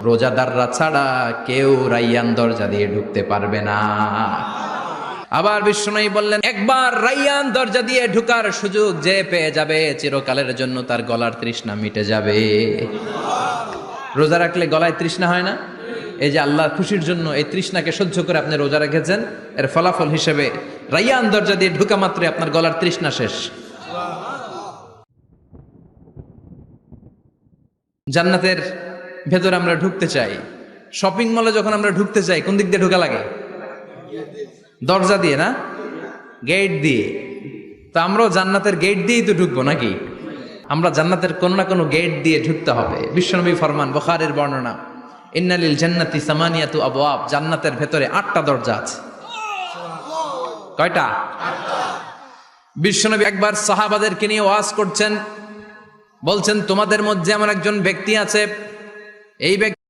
রোজাদাররা ছাড়া কেউ রাইয়ান দরজা দিয়ে ঢুকতে পারবে না। আবার বিষ্ণুই বললেন, একবার রাইয়ান দরজা দিয়ে ঢুকার সুযোগ যে পেয়ে যাবে চিরকালের জন্য তার গলার তৃষ্ণা মিটে যাবে। রোজা রাখলে গলায় তৃষ্ণা হয় না? এই যে আল্লাহর খুশির জন্য এই তৃষ্ণাকে সহ্য করে আপনি রোজা রেখেছেন, এর ফলাফল হিসেবে রাইয়ান দরজা দিয়ে ঢুকা মাত্রই আপনার গলার তৃষ্ণা শেষ। জান্নাতের ভেতরে আমরা ঢুকতে চাই। শপিং মলে যখন আমরা ঢুকতে চাই কোন দিক দিয়ে ঢোকা লাগে? দরজা দিয়ে না, গেট দিয়ে। তো আমরাও জান্নাতের গেট দিয়েই তো ঢুকবো নাকি? আমরা জান্নাতের কোনো না কোনো গেট দিয়ে ঢুকতে হবে। বিশ্বনবী ফরমান, বুখারীর বর্ণনা, ইন্নালিল জান্নাতি সামানিয়াতু আবওয়াব, জান্নাতের ভেতরে 8টা দরজা আছে। কয়টা? বিশ্বনবী একবার সাহাবাদেরকে নিয়ে ওয়াজ করছেন, বলছেন তোমাদের মধ্যে এমন একজন ব্যক্তি আছে, এই ব্যক্তি